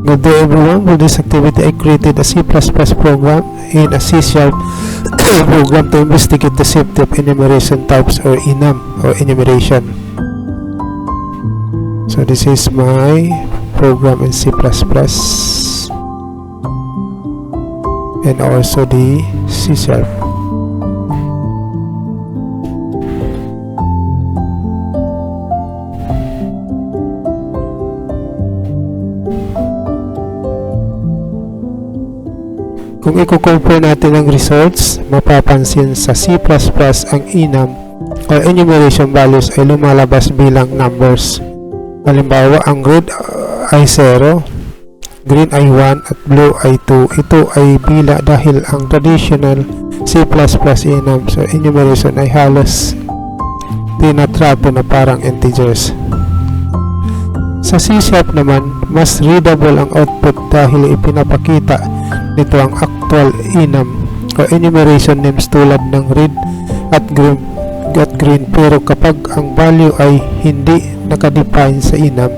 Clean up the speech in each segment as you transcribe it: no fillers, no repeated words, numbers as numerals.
Good day everyone. For this activity, I created a C++ program in a C# program to investigate the safety of enumeration types or enum or enumeration. So this is my program in C++ and also the C#. Kung i-compare natin ang results, mapapansin sa C++ ang enum o enumeration values ay lumalabas bilang numbers. Halimbawa, ang red ay 0, green ay 1 at blue ay 2. Ito ay bila dahil ang traditional C++ enum so enumeration ay halos tinatrato na parang integers. Sa C# naman, mas readable ang output dahil ipinapakita nito ang actual enum o enumeration names tulad ng red at green, pero kapag ang value ay hindi nakadefine sa enum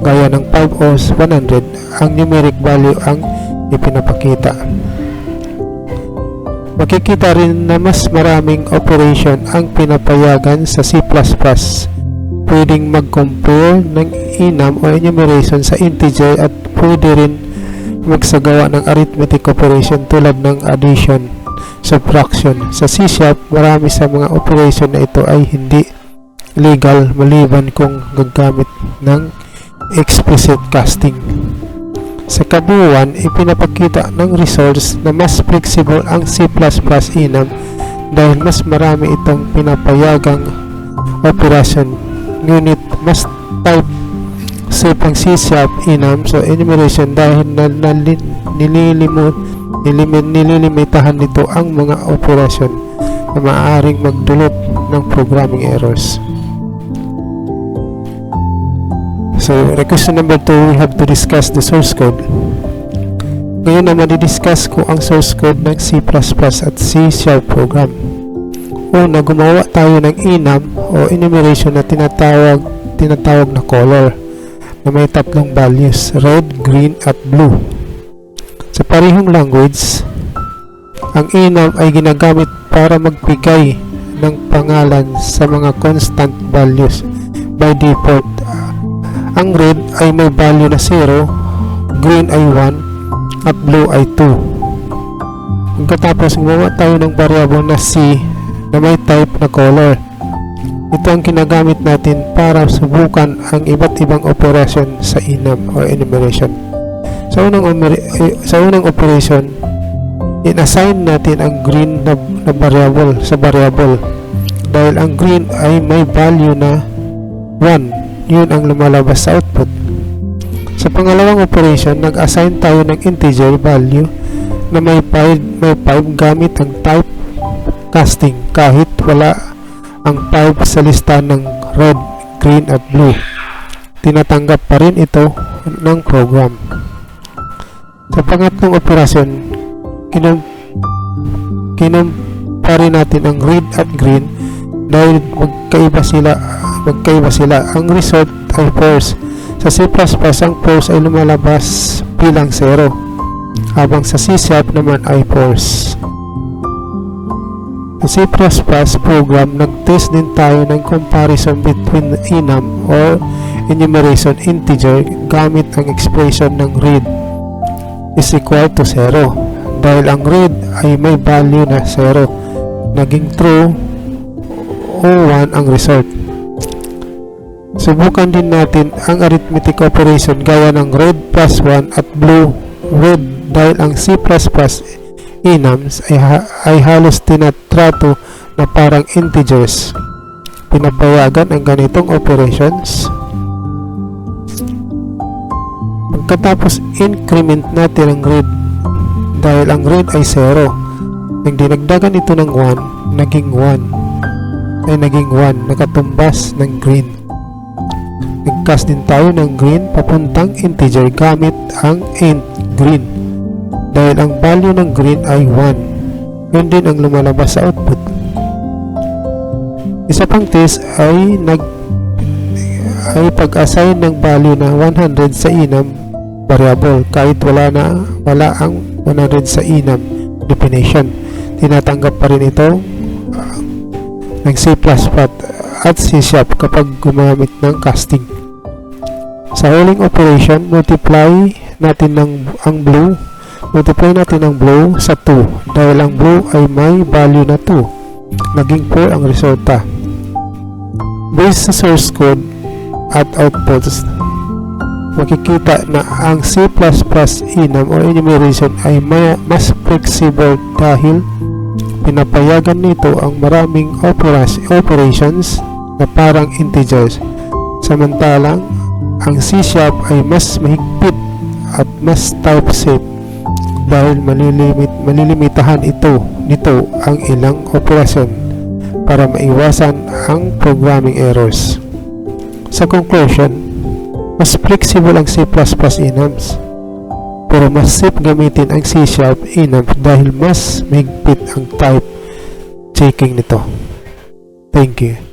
gaya ng 5 o 100, ang numeric value ang ipinapakita. Makikita rin na mas maraming operation ang pinapayagan sa C++. Pwedeng mag-compare ng enum o enumeration sa integer at pwede rin magsagawa ng arithmetic operation tulad ng addition, subtraction. Sa C#, marami sa mga operation na ito ay hindi legal maliban kung gagamit ng explicit casting. Sa kabuuan, ipinapakita ng results na mas flexible ang C++ enum dahil mas marami itong pinapayagang operation, ngunit mas type safe ang C# enum so enumeration dahil nililimitahan nito ang mga operasyon na maaaring magdulot ng programming errors. So, question number 2, we have to discuss the source code. Ngayon na madidiscuss ko ang source code ng C++ at C# program. Una, gumawa tayo ng enum o enumeration na tinatawag na color na may tatlong values, red, green, at blue. Sa parehong language, ang enum ay ginagamit para magbigay ng pangalan sa mga constant values. By default, ang red ay may value na 0, green ay 1, at blue ay 2. Pagkatapos, gumawa tayo ng variable na C na may type na color. Ito ang ginagamit natin para subukan ang iba't ibang operasyon sa enum o enumeration. Sa unang operation, in-assign natin ang green na variable sa variable. Dahil ang green ay may value na 1, yun ang lumalabas sa output. Sa pangalawang operation, nag-assign tayo ng integer value na may 5 gamit ang type casting kahit wala ang 5 sa lista ng red, green at blue. Tinatanggap pa rin ito ng program. Sa pangatlong operasyon, kinumpare natin ang red at green dahil magkaiba sila. Ang result ay false. Sa C++, ang false ay lumalabas bilang 0, habang sa C# naman ay false. Sa C++ program, nag-test din tayo ng comparison between enum or enumeration integer gamit ang expression ng red is equal to 0. Dahil ang red ay may value na 0, naging true o 1 ang result. Subukan din natin ang arithmetic operation gaya ng red plus 1 at blue red dahil ang C++ enums ay halos tinatrato na parang integers. Pinapayagan ang ganitong operations. Pagkatapos, increment natin ang red dahil ang red ay 0. Nang dinagdagan ito ng 1, naging 1, nakatumbas ng green. Nag-cast din tayo ng green papuntang integer gamit ang int green. Dahil ang value ng green ay 1, yun din ang lumalabas sa output. Isa pang test ay pag-assign ng value na 100 sa enum variable kahit wala ang 100 sa enum definition. Tinatanggap pa rin ito ng C++ at C# kapag gumamit ng casting. Sa huling operation, multiply natin ang blue sa 2 dahil ang blue ay may value na 2. Naging 4 ang resulta. Based sa source code at outputs, makikita na ang C++ enum or enumeration ay mas flexible dahil pinapayagan nito ang maraming operations na parang integers. Samantalang ang C# ay mas mahigpit at mas type safe dahil malilimitahan nito ang ilang operasyon para maiwasan ang programming errors. Sa conclusion, mas flexible ang C++ enums, pero mas safe gamitin ang C# enum dahil mas mahigpit ang type checking nito. Thank you.